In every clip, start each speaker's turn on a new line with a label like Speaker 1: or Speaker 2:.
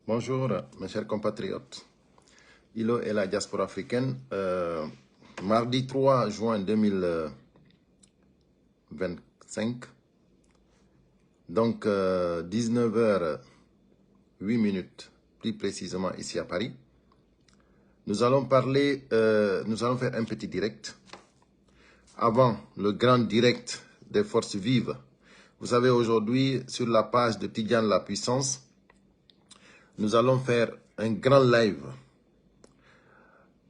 Speaker 1: Bonjour, mes chers compatriotes. ILO et la diaspora africaine. Mardi 3 juin 2025, donc 19h08, plus précisément ici à Paris. Nous allons nous allons faire un petit direct avant le grand direct des forces vives. Vous savez, aujourd'hui, sur la page de Tidjane La Puissance, nous allons faire un grand live.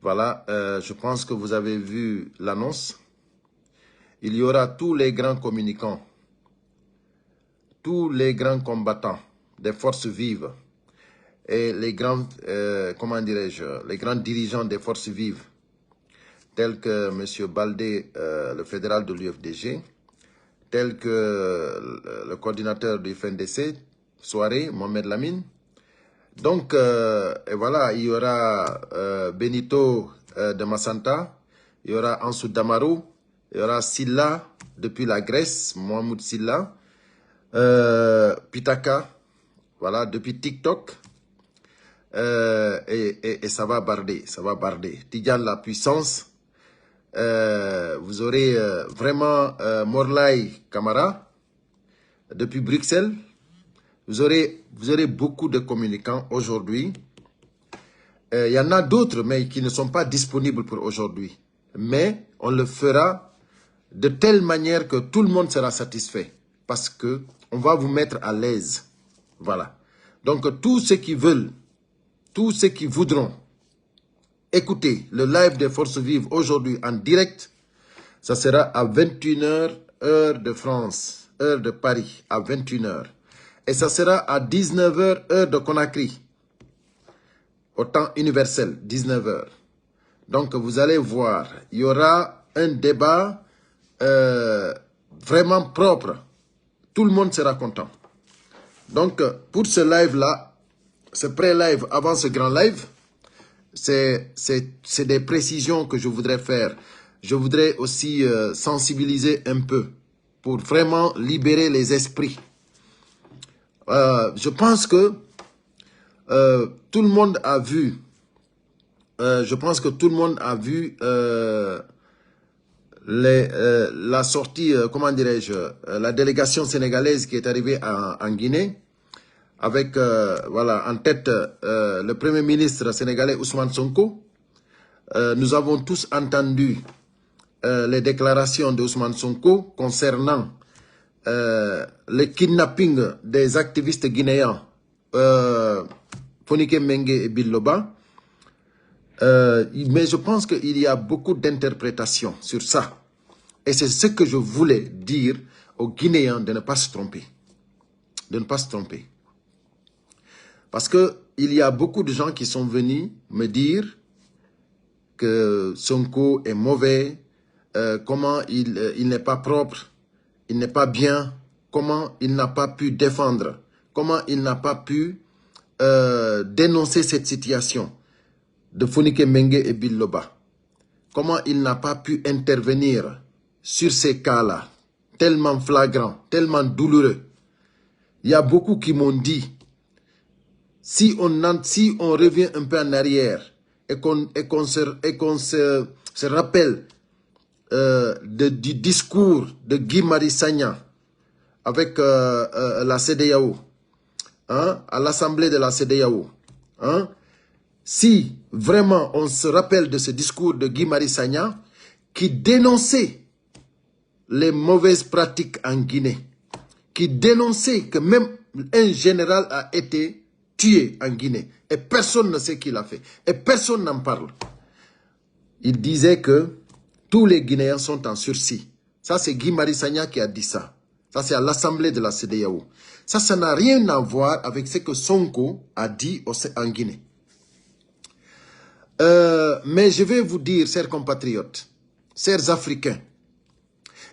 Speaker 1: Voilà, je pense que vous avez vu l'annonce. Il y aura tous les grands communicants, tous les grands combattants des forces vives et les grands, comment dirais-je, les grands dirigeants des forces vives, tels que M. Baldé, le fédéral de l'UFDG, tels que le coordinateur du FNDC, Soirée, Mohamed Lamine. Donc, et voilà, il y aura Benito de Massanta, il y aura Ansou Damaro, il y aura Silla depuis la Grèce, Mohamed Silla, Pitaka, voilà, depuis TikTok, et ça va barder, ça va barder. Tidjane La Puissance, vous aurez vraiment Morlaï Camara, depuis Bruxelles. Vous aurez beaucoup de communicants aujourd'hui. Il y en a d'autres, mais qui ne sont pas disponibles pour aujourd'hui. Mais on le fera de telle manière que tout le monde sera satisfait. Parce que on va vous mettre à l'aise. Voilà. Donc, tous ceux qui veulent, tous ceux qui voudront écouter le live des Forces Vives aujourd'hui en direct, ça sera à 21h, heure de France, heure de Paris, à 21h. Et ça sera à 19h, heure de Conakry, au temps universel, 19h. Donc, vous allez voir, il y aura un débat vraiment propre. Tout le monde sera content. Donc, pour ce live-là, ce pré-live avant ce grand live, c'est des précisions que je voudrais faire. Je voudrais aussi sensibiliser un peu pour vraiment libérer les esprits. Je pense que tout le monde a vu, la sortie, comment dirais-je, la délégation sénégalaise qui est arrivée en Guinée, avec, voilà, en tête le Premier ministre sénégalais Ousmane Sonko. Nous avons tous entendu les déclarations d'Ousmane Sonko concernant le kidnapping des activistes guinéens Fonike Mengue et Biloba. Mais je pense qu'il y a beaucoup d'interprétations sur ça. Et c'est ce que je voulais dire aux Guinéens de ne pas se tromper. De ne pas se tromper. Parce qu'il y a beaucoup de gens qui sont venus me dire que Sonko est mauvais, comment il n'est pas propre, il n'est pas bien, comment il n'a pas pu défendre, comment il n'a pas pu dénoncer cette situation de Fonike Mengue et Biloba. Comment il n'a pas pu intervenir sur ces cas-là, tellement flagrants, tellement douloureux. Il y a beaucoup qui m'ont dit, si on revient un peu en arrière et qu'on se rappelle du discours de Guy Marius Sagna avec la CEDEAO, hein, à l'Assemblée de la CEDEAO, hein, si vraiment on se rappelle de ce discours de Guy Marius Sagna qui dénonçait les mauvaises pratiques en Guinée, qui dénonçait que même un général a été tué en Guinée et personne ne sait qui l'a fait et personne n'en parle. Il disait que tous les Guinéens sont en sursis. Ça, c'est Guy Marius Sagna qui a dit ça. Ça, c'est à l'Assemblée de la CEDEAO. Ça n'a rien à voir avec ce que Sonko a dit en Guinée. Mais je vais vous dire, chers compatriotes, chers Africains,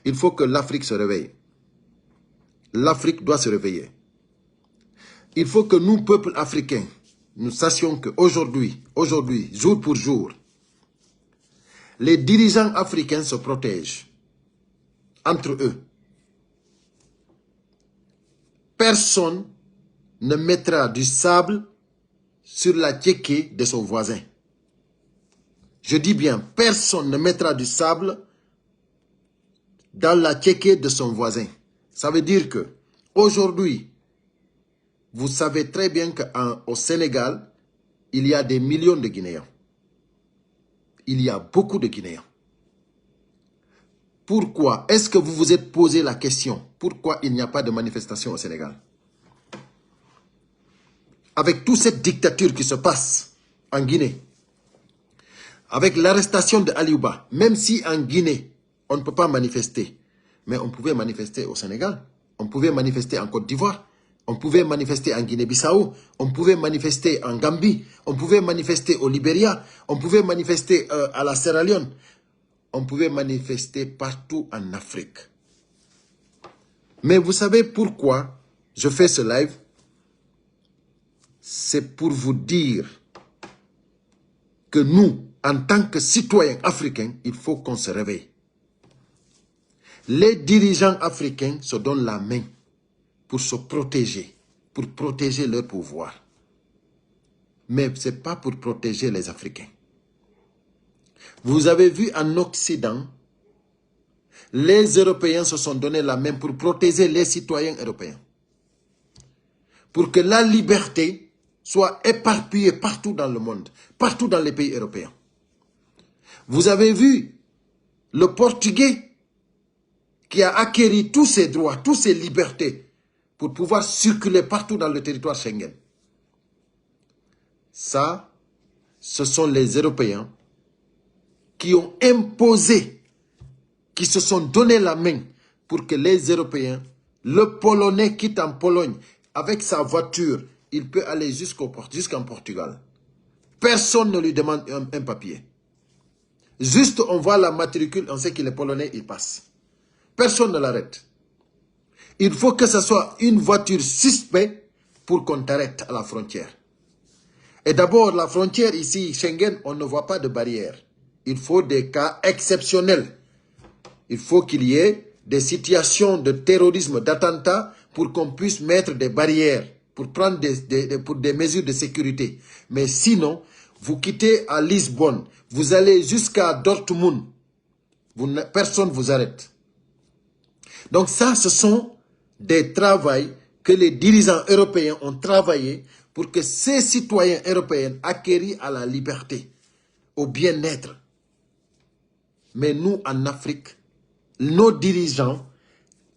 Speaker 1: il faut que l'Afrique se réveille. L'Afrique doit se réveiller. Il faut que nous, peuple africain, nous sachions qu'aujourd'hui, jour pour jour, les dirigeants africains se protègent entre eux. Personne ne mettra du sable sur la tchéké de son voisin. Je dis bien, personne ne mettra du sable dans la tchéké de son voisin. Ça veut dire que aujourd'hui, vous savez très bien qu'au Sénégal, il y a des millions de Guinéens. Il y a beaucoup de Guinéens. Pourquoi est-ce que vous vous êtes posé la question? Pourquoi il n'y a pas de manifestation au Sénégal? Avec toute cette dictature qui se passe en Guinée, avec l'arrestation de Aliouba, même si en Guinée, on ne peut pas manifester, mais on pouvait manifester au Sénégal, on pouvait manifester en Côte d'Ivoire, on pouvait manifester en Guinée-Bissau, on pouvait manifester en Gambie, on pouvait manifester au Libéria, on pouvait manifester à la Sierra Leone, on pouvait manifester partout en Afrique. Mais vous savez pourquoi je fais ce live? C'est pour vous dire que nous, en tant que citoyens africains, il faut qu'on se réveille. Les dirigeants africains se donnent la main pour se protéger, pour protéger leur pouvoir. Mais ce n'est pas pour protéger les Africains. Vous avez vu en Occident, les Européens se sont donné la main pour protéger les citoyens européens. Pour que la liberté soit éparpillée partout dans le monde, partout dans les pays européens. Vous avez vu le Portugais qui a acquis tous ses droits, toutes ses libertés pour pouvoir circuler partout dans le territoire Schengen. Ça, ce sont les Européens qui ont imposé, qui se sont donné la main pour que les Européens, le Polonais quitte en Pologne avec sa voiture, il peut aller jusqu'en Portugal. Personne ne lui demande un papier. Juste on voit la matricule, on sait qu'il est Polonais, il passe. Personne ne l'arrête. Il faut que ce soit une voiture suspecte pour qu'on t'arrête à la frontière. Et d'abord, la frontière ici, Schengen, on ne voit pas de barrière. Il faut des cas exceptionnels. Il faut qu'il y ait des situations de terrorisme, d'attentat, pour qu'on puisse mettre des barrières, pour prendre des mesures de sécurité. Mais sinon, vous quittez à Lisbonne, vous allez jusqu'à Dortmund, personne ne vous arrête. Donc ça, ce sont des travaux que les dirigeants européens ont travaillé pour que ces citoyens européens acquérir à la liberté, au bien-être. Mais nous, en Afrique, nos dirigeants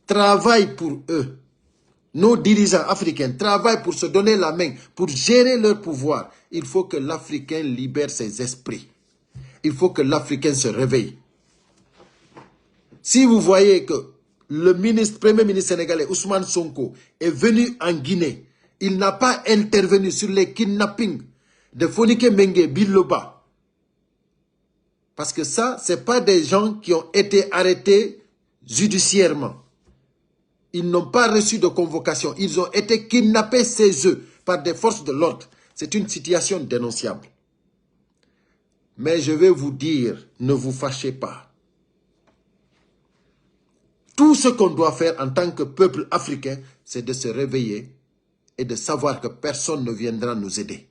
Speaker 1: travaillent pour eux. Nos dirigeants africains travaillent pour se donner la main, pour gérer leur pouvoir. Il faut que l'Africain libère ses esprits. Il faut que l'Africain se réveille. Si vous voyez que le premier ministre sénégalais, Ousmane Sonko, est venu en Guinée, il n'a pas intervenu sur les kidnappings de Fonike Mengue Biloba. Parce que ça, ce n'est pas des gens qui ont été arrêtés judiciairement. Ils n'ont pas reçu de convocation. Ils ont été kidnappés chez eux par des forces de l'ordre. C'est une situation dénonçable. Mais je vais vous dire, ne vous fâchez pas. Tout ce qu'on doit faire en tant que peuple africain, c'est de se réveiller et de savoir que personne ne viendra nous aider.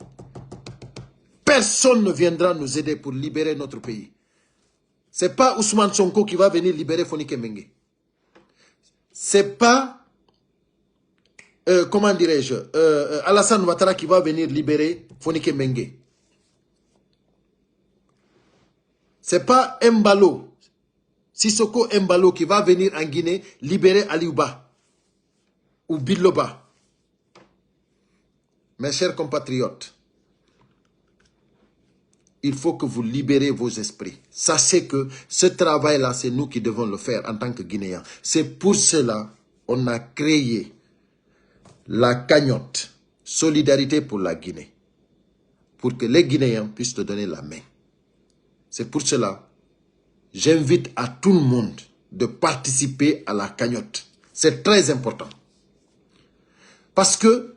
Speaker 1: Personne ne viendra nous aider pour libérer notre pays. Ce n'est pas Ousmane Sonko qui va venir libérer Fonike Mengue. Ce n'est pas, comment dirais-je, Alassane Ouattara qui va venir libérer Fonike Mengue. Ce n'est pas Mbalo, Sissoko Mbalo qui va venir en Guinée libérer Aliouba ou Biloba. Mes chers compatriotes, il faut que vous libérez vos esprits. Sachez que ce travail-là, c'est nous qui devons le faire en tant que Guinéens. C'est pour cela qu'on a créé la cagnotte Solidarité pour la Guinée. Pour que les Guinéens puissent te donner la main. C'est pour cela j'invite à tout le monde de participer à la cagnotte. C'est très important. Parce que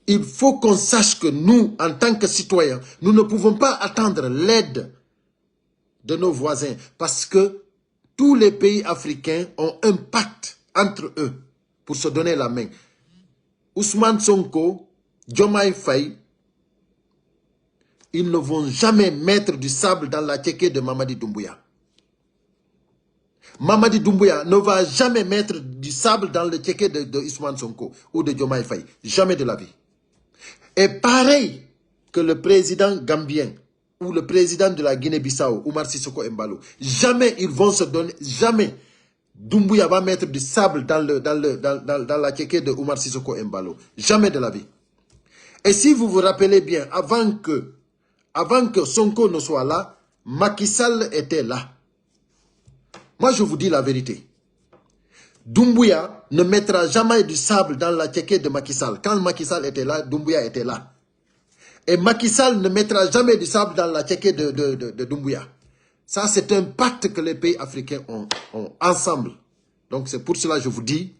Speaker 1: il faut qu'on sache que nous, en tant que citoyens, nous ne pouvons pas attendre l'aide de nos voisins. Parce que tous les pays africains ont un pacte entre eux pour se donner la main. Ousmane Sonko, Diomaye Faye ils ne vont jamais mettre du sable dans la tchéké de Mamadi Doumbouya. Mamadi Doumbouya ne va jamais mettre du sable dans le tchéké de Ousmane Sonko ou de Diomaye Faye. Jamais de la vie. Et pareil que le président gambien ou le président de la Guinée-Bissau, Oumar Sissoko Embalo, jamais ils vont se donner, jamais Doumbouya va mettre du sable dans la tchéké de Oumar Sissoko Embalo. Jamais de la vie. Et si vous vous rappelez bien, avant que Sonko ne soit là, Macky Sall était là. Moi, je vous dis la vérité. Doumbouya ne mettra jamais du sable dans la tchéké de Macky Sall. Quand Macky Sall était là, Doumbouya était là. Et Macky Sall ne mettra jamais du sable dans la tchéké de Doumbouya. Ça, c'est un pacte que les pays africains ont ensemble. Donc, c'est pour cela que je vous dis,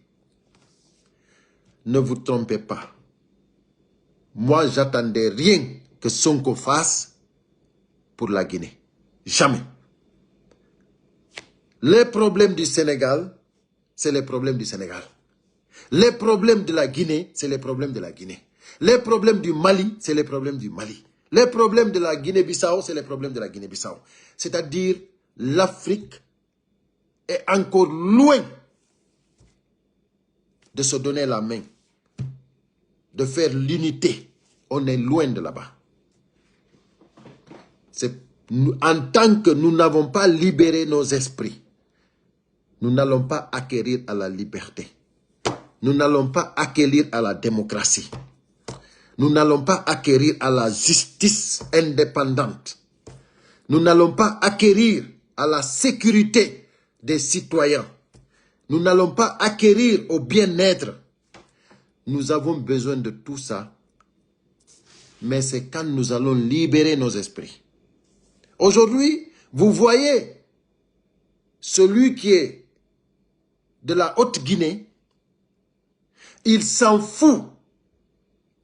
Speaker 1: ne vous trompez pas. Moi, j'attendais rien que Sonko fasse pour la Guinée. Jamais. Les problèmes du Sénégal, c'est les problèmes du Sénégal. Les problèmes de la Guinée, c'est les problèmes de la Guinée. Les problèmes du Mali, c'est les problèmes du Mali. Les problèmes de la Guinée-Bissau, c'est les problèmes de la Guinée-Bissau. C'est-à-dire, l'Afrique est encore loin de se donner la main, de faire l'unité. On est loin de là-bas. En tant que nous n'avons pas libéré nos esprits, nous n'allons pas acquérir à la liberté. Nous n'allons pas acquérir à la démocratie. Nous n'allons pas acquérir à la justice indépendante. Nous n'allons pas acquérir à la sécurité des citoyens. Nous n'allons pas acquérir au bien-être. Nous avons besoin de tout ça. Mais c'est quand nous allons libérer nos esprits. Aujourd'hui, vous voyez celui qui est de la Haute-Guinée, il s'en fout.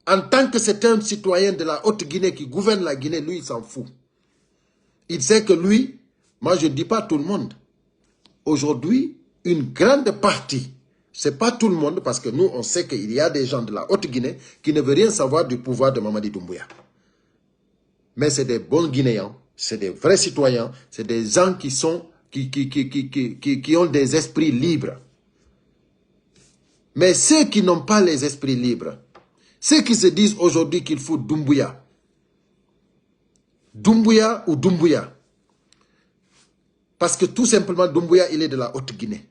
Speaker 1: En tant que c'est un citoyen de la Haute-Guinée qui gouverne la Guinée, lui, il s'en fout. Il sait que lui, moi je ne dis pas tout le monde. Aujourd'hui, une grande partie, c'est pas tout le monde, parce que nous, on sait qu'il y a des gens de la Haute-Guinée qui ne veulent rien savoir du pouvoir de Mamadi Doumbouya. Mais c'est des bons Guinéens, c'est des vrais citoyens, c'est des gens qui ont des esprits libres. Mais ceux qui n'ont pas les esprits libres, ceux qui se disent aujourd'hui qu'il faut Doumbouya, Doumbouya ou Doumbouya, parce que tout simplement Doumbouya, il est de la Haute-Guinée.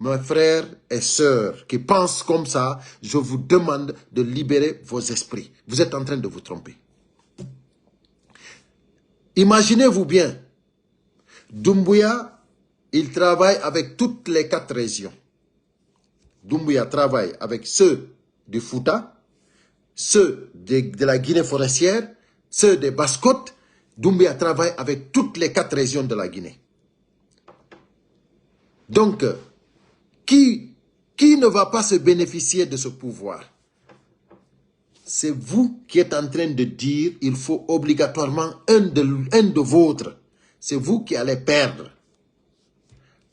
Speaker 1: Mes frères et sœurs qui pensent comme ça, je vous demande de libérer vos esprits. Vous êtes en train de vous tromper. Imaginez-vous bien, Doumbouya, il travaille avec toutes les 4 régions. Doumbouya travaille avec ceux du Fouta, ceux de la Guinée forestière, ceux des Basses-Côtes. Doumbouya travaille avec toutes les 4 régions de la Guinée. Donc, qui ne va pas se bénéficier de ce pouvoir? C'est vous qui êtes en train de dire il faut obligatoirement un de vôtres. C'est vous qui allez perdre.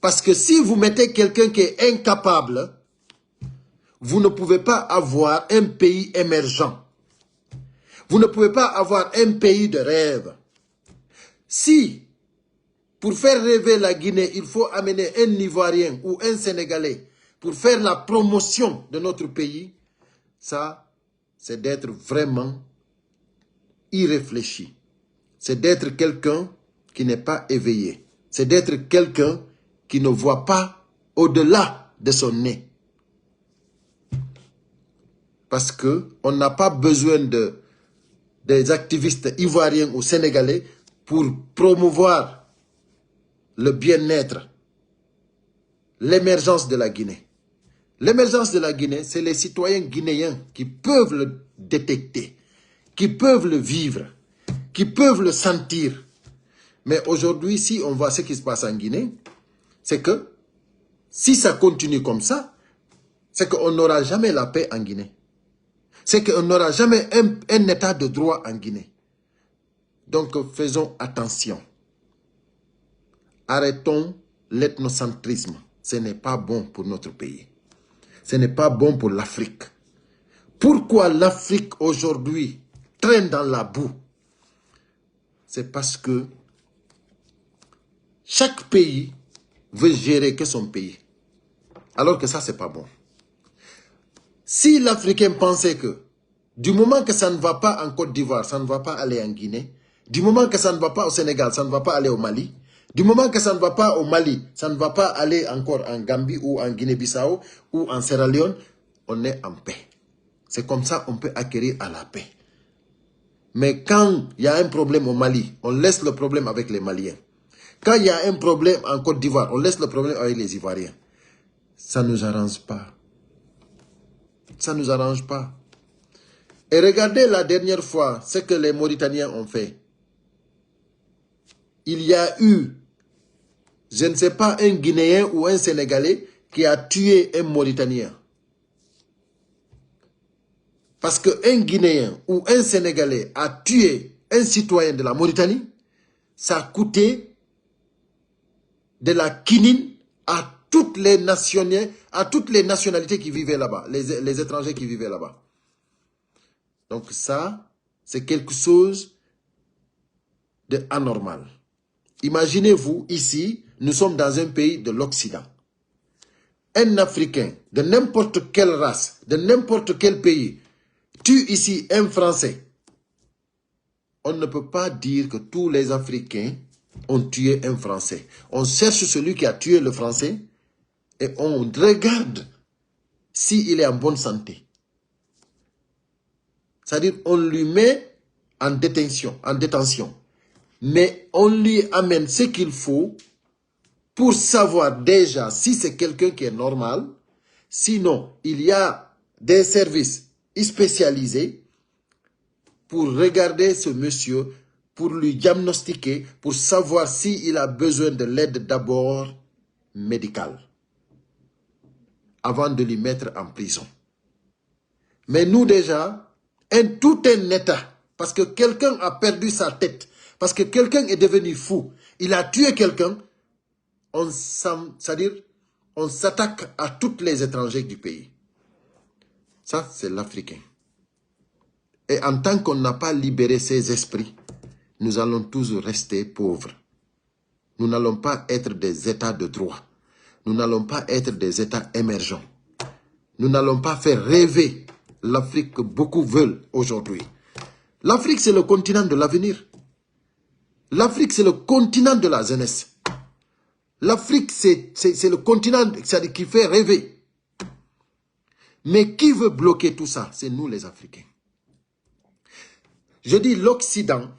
Speaker 1: Parce que si vous mettez quelqu'un qui est incapable, vous ne pouvez pas avoir un pays émergent. Vous ne pouvez pas avoir un pays de rêve. Si, pour faire rêver la Guinée, il faut amener un Ivoirien ou un Sénégalais pour faire la promotion de notre pays, ça, c'est d'être vraiment irréfléchi. C'est d'être quelqu'un qui n'est pas éveillé. C'est d'être quelqu'un qui ne voit pas au-delà de son nez. Parce qu'on n'a pas besoin des activistes ivoiriens ou sénégalais pour promouvoir le bien-être, l'émergence de la Guinée. L'émergence de la Guinée, c'est les citoyens guinéens qui peuvent le détecter, qui peuvent le vivre, qui peuvent le sentir. Mais aujourd'hui, si on voit ce qui se passe en Guinée, c'est que si ça continue comme ça, c'est qu'on n'aura jamais la paix en Guinée. C'est qu'on n'aura jamais un état de droit en Guinée. Donc faisons attention. Arrêtons l'ethnocentrisme. Ce n'est pas bon pour notre pays. Ce n'est pas bon pour l'Afrique. Pourquoi l'Afrique aujourd'hui traîne dans la boue, c'est parce que chaque pays veut gérer que son pays. Alors que ça, c'est pas bon. Si l'Africain pensait que du moment que ça ne va pas en Côte d'Ivoire, ça ne va pas aller en Guinée, du moment que ça ne va pas au Sénégal, ça ne va pas aller au Mali, du moment que ça ne va pas au Mali, ça ne va pas aller encore en Gambie ou en Guinée-Bissau ou en Sierra Leone, on est en paix. C'est comme ça qu'on peut acquérir à la paix. Mais quand il y a un problème au Mali, on laisse le problème avec les Maliens. Quand il y a un problème en Côte d'Ivoire, on laisse le problème avec les Ivoiriens. Ça ne nous arrange pas. Ça ne nous arrange pas. Et regardez la dernière fois ce que les Mauritaniens ont fait. Il y a eu, je ne sais pas, un Guinéen ou un Sénégalais qui a tué un Mauritanien. Parce qu'un Guinéen ou un Sénégalais a tué un citoyen de la Mauritanie, ça a coûté de la quinine à toutes les nationalités qui vivaient là-bas, les étrangers qui vivaient là-bas. Donc ça, c'est quelque chose d'anormal. Imaginez-vous, ici, nous sommes dans un pays de l'Occident. Un Africain de n'importe quelle race, de n'importe quel pays, tue ici un Français. On ne peut pas dire que tous les Africains ont tué un Français. On cherche celui qui a tué le Français et on regarde s'il est en bonne santé. C'est-à-dire on lui met en détention. Mais on lui amène ce qu'il faut pour savoir déjà si c'est quelqu'un qui est normal. Sinon, il y a des services spécialisés pour regarder ce monsieur, pour lui diagnostiquer, pour savoir s'il a besoin de l'aide d'abord médicale, avant de lui mettre en prison. Mais nous déjà, tout un État, parce que quelqu'un a perdu sa tête, parce que quelqu'un est devenu fou, il a tué quelqu'un, c'est-à-dire on s'attaque à tous les étrangers du pays. Ça, c'est l'Africain. Et en tant qu'on n'a pas libéré ses esprits, nous allons toujours rester pauvres. Nous n'allons pas être des États de droit. Nous n'allons pas être des États émergents. Nous n'allons pas faire rêver l'Afrique que beaucoup veulent aujourd'hui. L'Afrique, c'est le continent de l'avenir. L'Afrique, c'est le continent de la jeunesse. L'Afrique, c'est le continent qui fait rêver. Mais qui veut bloquer tout ça? C'est nous les Africains. Je dis l'Occident,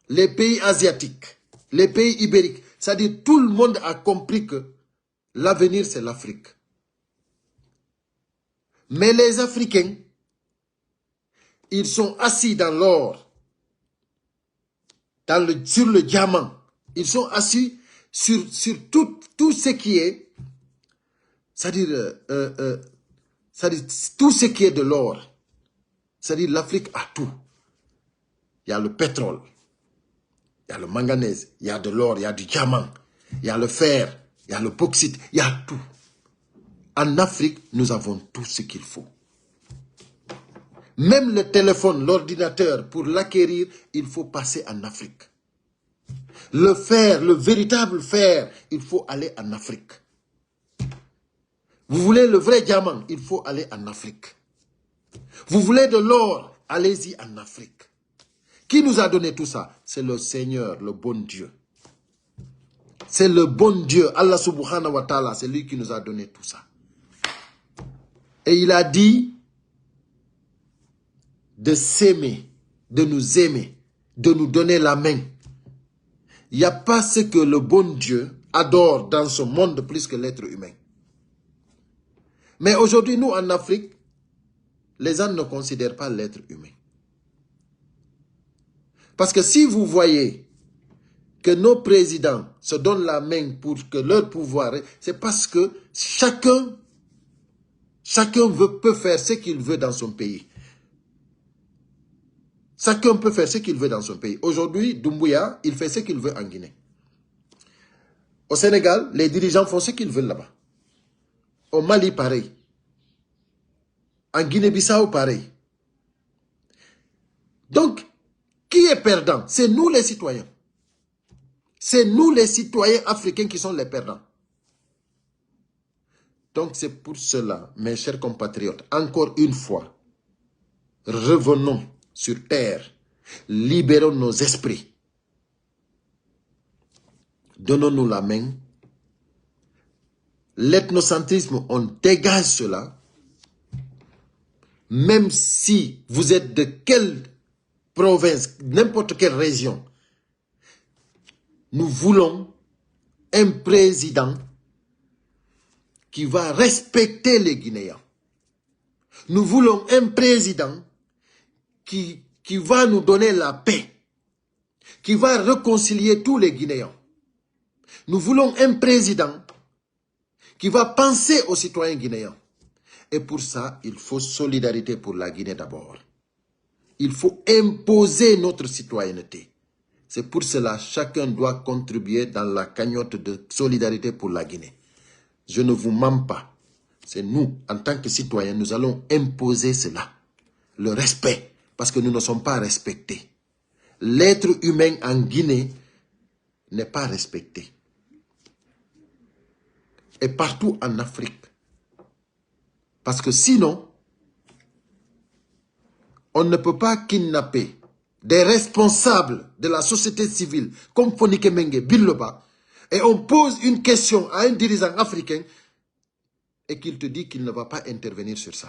Speaker 1: les pays asiatiques, les pays ibériques, c'est-à-dire tout le monde a compris que l'avenir c'est l'Afrique. Mais les Africains, ils sont assis dans l'or, sur le diamant. Ils sont assis sur tout ce qui est, c'est-à-dire tout ce qui est de l'or. C'est-à-dire l'Afrique a tout. Il y a le pétrole, il y a le manganèse, il y a de l'or, il y a du diamant, il y a le fer, il y a le bauxite, il y a tout. En Afrique, nous avons tout ce qu'il faut. Même le téléphone, l'ordinateur, pour l'acquérir, il faut passer en Afrique. Le fer, le véritable fer, il faut aller en Afrique. Vous voulez le vrai diamant, il faut aller en Afrique. Vous voulez de l'or, allez-y en Afrique. Qui nous a donné tout ça? C'est le Seigneur, le bon Dieu. C'est le bon Dieu, Allah subhanahu wa ta'ala, c'est lui qui nous a donné tout ça. Et il a dit de s'aimer, de nous aimer, de nous donner la main. Il n'y a pas ce que le bon Dieu adore dans ce monde plus que l'être humain. Mais aujourd'hui, nous en Afrique, les gens ne considèrent pas l'être humain. Parce que si vous voyez que nos présidents se donnent la main pour que leur pouvoir, c'est parce que chacun peut faire ce qu'il veut dans son pays. Chacun peut faire ce qu'il veut dans son pays. Aujourd'hui, Doumbouya, il fait ce qu'il veut en Guinée. Au Sénégal, les dirigeants font ce qu'ils veulent là-bas. Au Mali, pareil. En Guinée-Bissau, pareil. Donc, qui est perdant? C'est nous les citoyens. C'est nous les citoyens africains qui sont les perdants. Donc c'est pour cela, mes chers compatriotes, encore une fois, revenons sur terre, libérons nos esprits, donnons-nous la main. L'ethnocentrisme, on dégage cela, même si vous êtes de quelle province, n'importe quelle région. Nous voulons un président qui va respecter les Guinéens. Nous voulons un président qui va nous donner la paix, qui va réconcilier tous les Guinéens. Nous voulons un président qui va penser aux citoyens guinéens. Et pour ça, il faut solidarité pour la Guinée d'abord. Il faut imposer notre citoyenneté. C'est pour cela que chacun doit contribuer dans la cagnotte de solidarité pour la Guinée. Je ne vous mens pas. C'est nous, en tant que citoyens, nous allons imposer cela. Le respect, parce que nous ne sommes pas respectés. L'être humain en Guinée n'est pas respecté. Et partout en Afrique. Parce que sinon, on ne peut pas kidnapper des responsables de la société civile comme Fonike Mengue, Biloba, et on pose une question à un dirigeant africain et qu'il te dit qu'il ne va pas intervenir sur ça.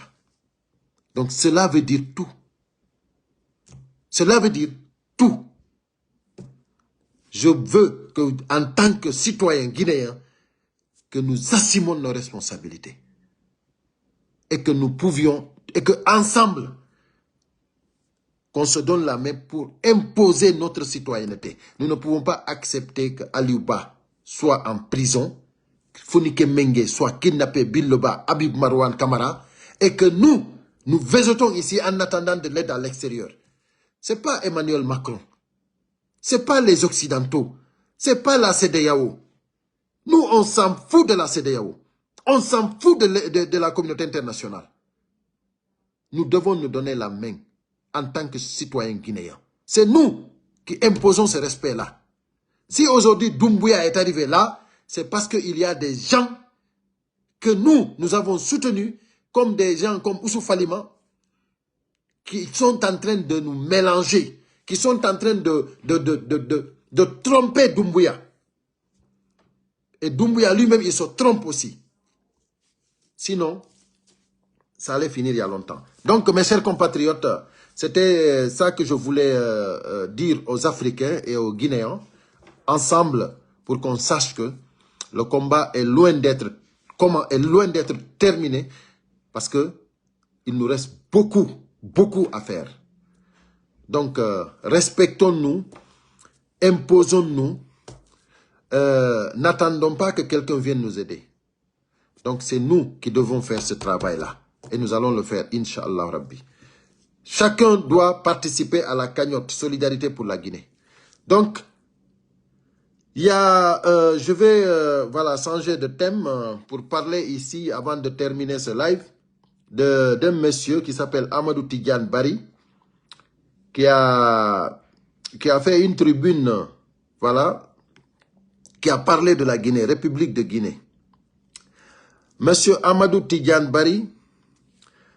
Speaker 1: Donc cela veut dire tout. Cela veut dire tout. Je veux que, en tant que citoyen guinéen, que nous assumons nos responsabilités. Et que nous pouvions, et que ensemble, qu'on se donne la main pour imposer notre citoyenneté. Nous ne pouvons pas accepter que Aliouba soit en prison, Fonike Mengue soit kidnappé, Biloba, Habib Marouane Kamara, et que nous végétons ici en attendant de l'aide à l'extérieur. Ce n'est pas Emmanuel Macron, ce n'est pas les Occidentaux, ce n'est pas la CEDEAO. Nous, on s'en fout de la CEDEAO. On s'en fout de la communauté internationale. Nous devons nous donner la main en tant que citoyens guinéens. C'est nous qui imposons ce respect-là. Si aujourd'hui Doumbouya est arrivé là, c'est parce qu'il y a des gens que nous avons soutenus, comme des gens comme Oussou Falima, qui sont en train de nous mélanger, qui sont en train de tromper Doumbouya. Et Doumbouya lui-même, il se trompe aussi. Sinon, ça allait finir il y a longtemps. Donc, mes chers compatriotes, c'était ça que je voulais dire aux Africains et aux Guinéens, ensemble, pour qu'on sache que le combat est loin d'être terminé, parce que il nous reste beaucoup à faire. Donc, respectons-nous, imposons-nous, n'attendons pas que quelqu'un vienne nous aider. Donc, c'est nous qui devons faire ce travail-là. Et nous allons le faire, Inch'Allah Rabbi. Chacun doit participer à la cagnotte Solidarité pour la Guinée. Donc, il y a, je vais voilà, changer de thème pour parler ici, avant de terminer ce live, d'un monsieur qui s'appelle Amadou Tidiane Bari, qui a fait une tribune, voilà, qui a parlé de la Guinée, République de Guinée. Monsieur Amadou Tidiane Bari,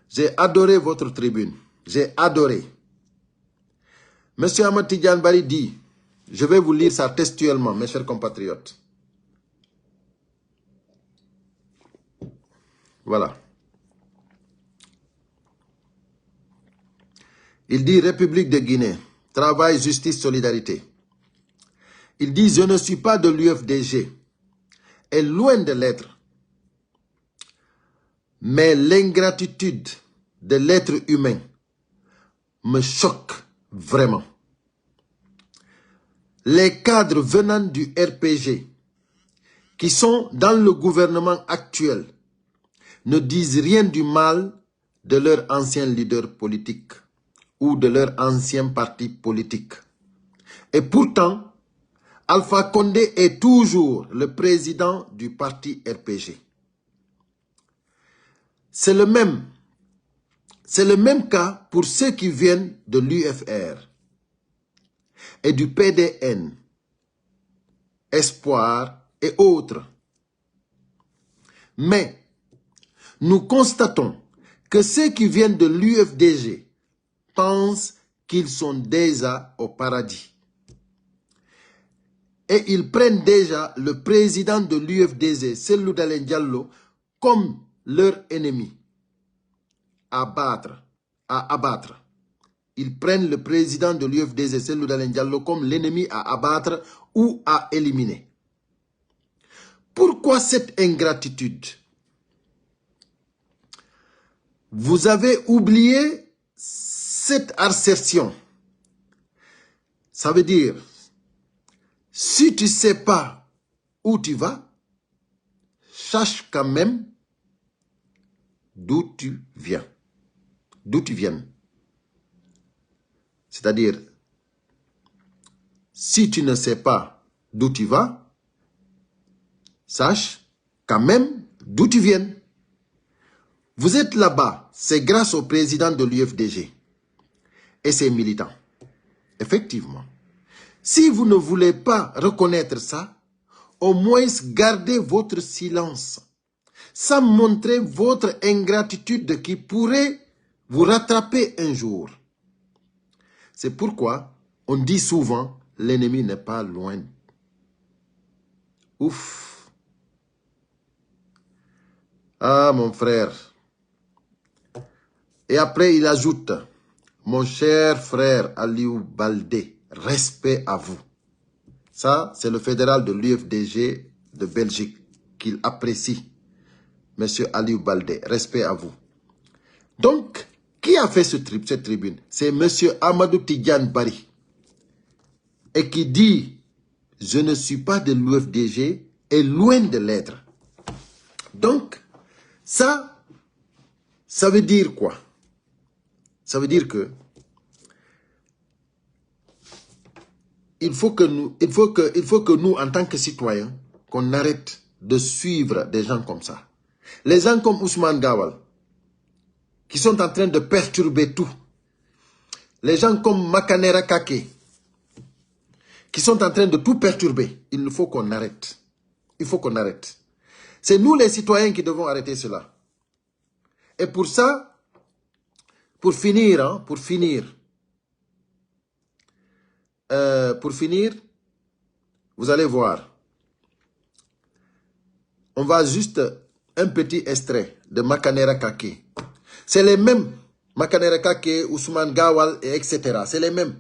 Speaker 1: j'ai adoré votre tribune. J'ai adoré. Monsieur Amadou Tidiane Bari dit, je vais vous lire ça textuellement, mes chers compatriotes. Voilà. Il dit République de Guinée, travail, justice, solidarité. Il dit, je ne suis pas de l'UFDG, et loin de l'être. Mais l'ingratitude de l'être humain me choque vraiment. Les cadres venant du RPG qui sont dans le gouvernement actuel ne disent rien du mal de leur ancien leader politique ou de leur ancien parti politique. Et pourtant, Alpha Condé est toujours le président du parti RPG. C'est le même C'est le même cas pour ceux qui viennent de l'UFR et du PDN, Espoir et autres. Mais nous constatons que ceux qui viennent de l'UFDG pensent qu'ils sont déjà au paradis. Et ils prennent déjà le président de l'UFDG, Cellou Dalein Diallo, comme leur ennemi à abattre. Ils prennent le président de l'UFDG, Cellou Dalein Diallo, comme l'ennemi à abattre ou à éliminer. Pourquoi cette ingratitude? Vous avez oublié cette assertion. Ça veut dire, si tu ne sais pas où tu vas, sache quand même d'où tu viens. D'où tu viens. C'est-à-dire, si tu ne sais pas d'où tu vas, sache quand même d'où tu viens. Vous êtes là-bas, c'est grâce au président de l'UFDG et ses militants. Effectivement. Si vous ne voulez pas reconnaître ça, au moins gardez votre silence, sans montrer votre ingratitude qui pourrait vous rattraper un jour. C'est pourquoi on dit souvent, l'ennemi n'est pas loin. Ouf. Ah, mon frère. Et après, il ajoute, mon cher frère Aliou Baldé, respect à vous. Ça, c'est le fédéral de l'UFDG de Belgique qu'il apprécie. Monsieur Aliou Baldé, respect à vous. Donc, qui a fait cette tribune? C'est monsieur Amadou Tidjane Bari. Et qui dit, je ne suis pas de l'UFDG et loin de l'être. Donc, ça veut dire quoi? Ça veut dire que il faut que nous, en tant que citoyens, qu'on arrête de suivre des gens comme ça. Les gens comme Ousmane Gawal, qui sont en train de perturber tout. Les gens comme Makanera Kake, qui sont en train de tout perturber. Il faut qu'on arrête. Il faut qu'on arrête. C'est nous les citoyens qui devons arrêter cela. Et pour ça, pour finir, vous allez voir. On va juste un petit extrait de Makanera Kake. C'est les mêmes. Makanera Kake, Ousmane Gawal, et etc. C'est les mêmes.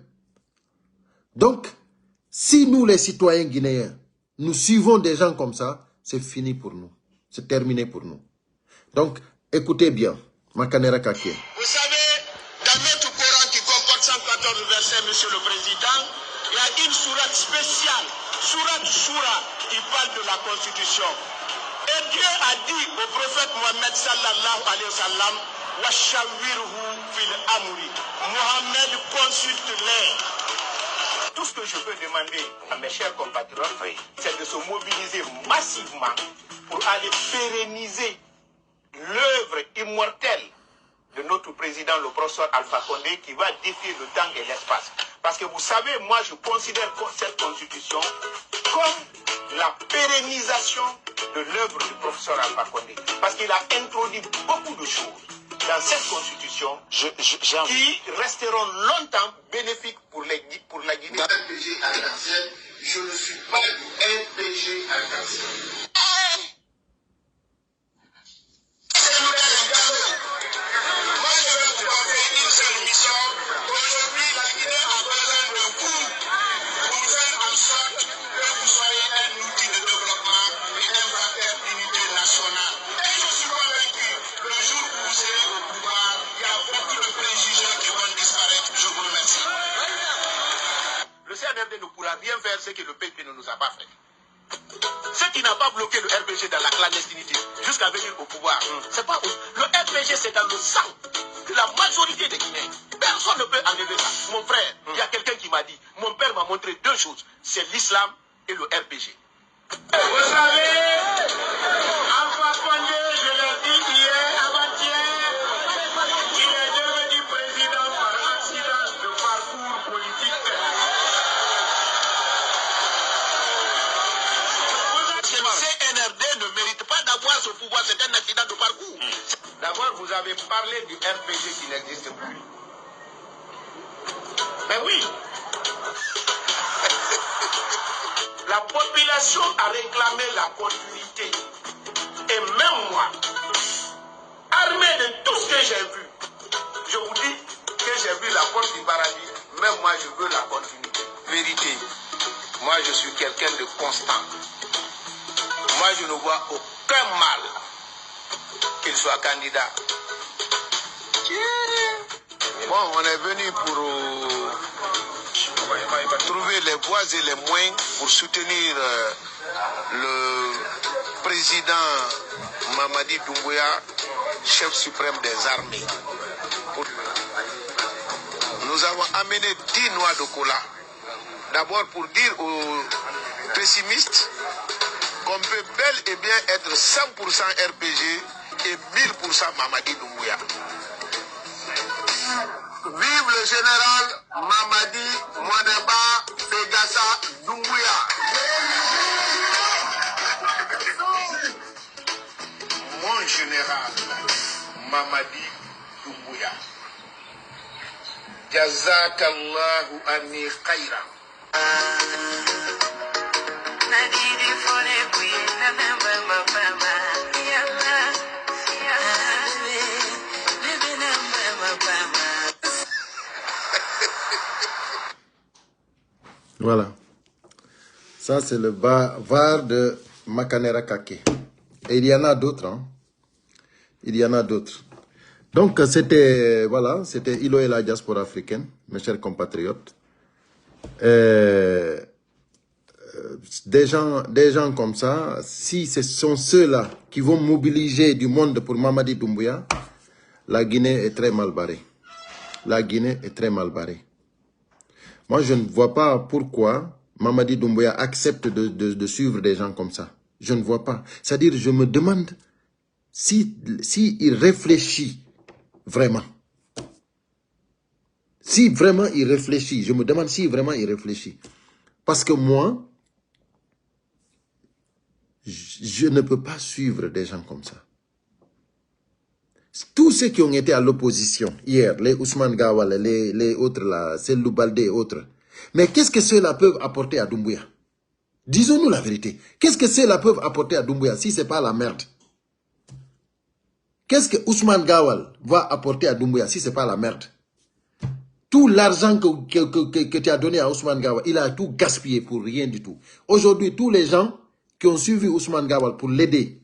Speaker 1: Donc, si nous les citoyens guinéens, nous suivons des gens comme ça, c'est fini pour nous. C'est terminé pour nous. Donc, écoutez bien. Makanera Kake.
Speaker 2: Vous savez, dans notre Coran qui comporte 114 versets, Monsieur le Président, il y a une sourate spéciale, sourate Shura, qui parle de la Constitution. Et Dieu a dit au prophète Mohammed sallallahu alayhi wa sallam, Washawirhu fil amri. Mohammed consulte-les. Tout ce que je peux demander à mes chers compatriotes, c'est de se mobiliser massivement pour aller pérenniser l'œuvre immortelle de notre président, le professeur Alpha Condé, qui va défier le temps et l'espace. Parce que vous savez, moi je considère cette constitution comme la pérennisation de l'œuvre du professeur Alpha Condé. Parce qu'il a introduit beaucoup de choses dans cette constitution qui resteront longtemps bénéfiques pour la Guinée. RPG arc-en-ciel, je ne suis pas du RPG arc-en-ciel. Le CNRD ne pourra rien faire ce que le PIP ne nous a pas fait. Ce qui n'a pas bloqué le RPG dans la clandestinité jusqu'à venir au pouvoir, c'est pas le RPG, c'est dans le sang de la majorité des Guinéens. Personne ne peut enlever ça. Mon frère, il y a quelqu'un qui m'a dit, mon père m'a montré deux choses, c'est l'islam et le RPG. Vous savez, Alpha Condé, je l'ai dit hier, avant-hier, il est m'avez parlé du RPG qui n'existe plus. Mais oui, la population a réclamé la continuité. Et même moi, armé de tout ce que j'ai vu, je vous dis que j'ai vu la porte du paradis, même moi je veux la continuité. Vérité, moi je suis quelqu'un de constant. Moi je ne vois aucun mal qu'il soit candidat. Bon, on est venu pour trouver les voies et les moyens pour soutenir le président Mamadi Doumbouya, chef suprême des armées. Nous avons amené 10 noix de cola. D'abord pour dire aux pessimistes qu'on peut bel et bien être 100% RPG et 1000% Mamadi Doumbouya. Vive le général Mamadi Mouadeba Pegassa Doumbouya. Mon général Mamadi Doumbouya. Jazakallahu anni khayran.
Speaker 1: Voilà. Ça, c'est le VAR de Makanera Kake. Et il y en a d'autres. Hein. Il y en a d'autres. Donc, c'était, voilà, c'était Ilo et la diaspora africaine, mes chers compatriotes. Des gens comme ça, si ce sont ceux-là qui vont mobiliser du monde pour Mamadi Doumbouya, la Guinée est très mal barrée. La Guinée est très mal barrée. Moi, je ne vois pas pourquoi Mamadi Doumbouya accepte de suivre des gens comme ça. Je ne vois pas. C'est-à-dire, je me demande si il réfléchit vraiment. Si vraiment il réfléchit, je me demande si vraiment il réfléchit. Parce que moi, je ne peux pas suivre des gens comme ça. Tous ceux qui ont été à l'opposition hier, les Ousmane Gawal, les autres là, Sellou Baldé et autres. Mais qu'est-ce que ceux-là peuvent apporter à Doumbouya? Disons-nous la vérité. Qu'est-ce que ceux-là peuvent apporter à Doumbouya si ce n'est pas la merde? Qu'est-ce que Ousmane Gawal va apporter à Doumbouya si ce n'est pas la merde? Tout l'argent que tu as donné à Ousmane Gawal, il a tout gaspillé pour rien du tout. Aujourd'hui, tous les gens qui ont suivi Ousmane Gawal pour l'aider,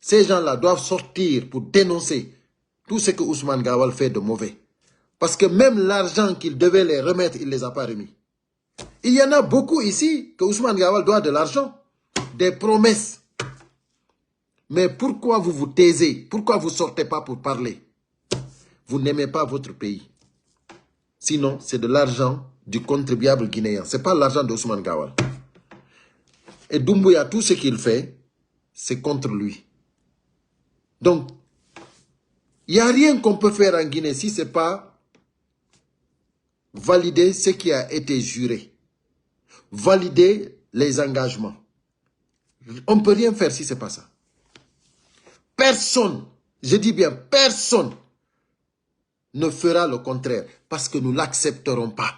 Speaker 1: ces gens-là doivent sortir pour dénoncer tout ce que Ousmane Gawal fait de mauvais. Parce que même l'argent qu'il devait les remettre, il ne les a pas remis. Il y en a beaucoup ici que Ousmane Gawal doit de l'argent, des promesses. Mais pourquoi vous vous taisez? Pourquoi vous ne sortez pas pour parler? Vous n'aimez pas votre pays. Sinon, c'est de l'argent du contribuable guinéen. Ce n'est pas l'argent d'Ousmane Gawal. Et Doumbouya, tout ce qu'il fait, c'est contre lui. Donc, il n'y a rien qu'on peut faire en Guinée si ce n'est pas valider ce qui a été juré. Valider les engagements. On ne peut rien faire si ce n'est pas ça. Personne, je dis bien personne, ne fera le contraire parce que nous ne l'accepterons pas.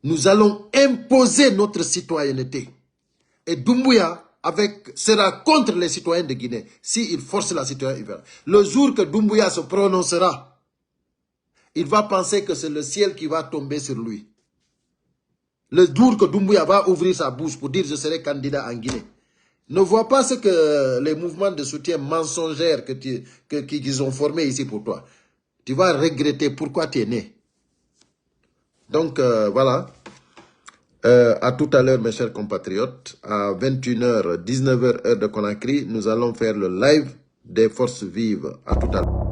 Speaker 1: Nous allons imposer notre citoyenneté. Et Doumbouya sera contre les citoyens de Guinée. S'il force la citoyenneté, le jour que Doumbouya se prononcera, il va penser que c'est le ciel qui va tomber sur lui. Le jour que Doumbouya va ouvrir sa bouche pour dire je serai candidat en Guinée, ne vois pas ce que les mouvements de soutien mensongers qu'ils ont formés ici pour toi. Tu vas regretter pourquoi tu es né. Donc voilà. À tout à l'heure mes chers compatriotes. À 21h, 19h heure de Conakry, nous allons faire le live des forces vives. À tout à l'heure.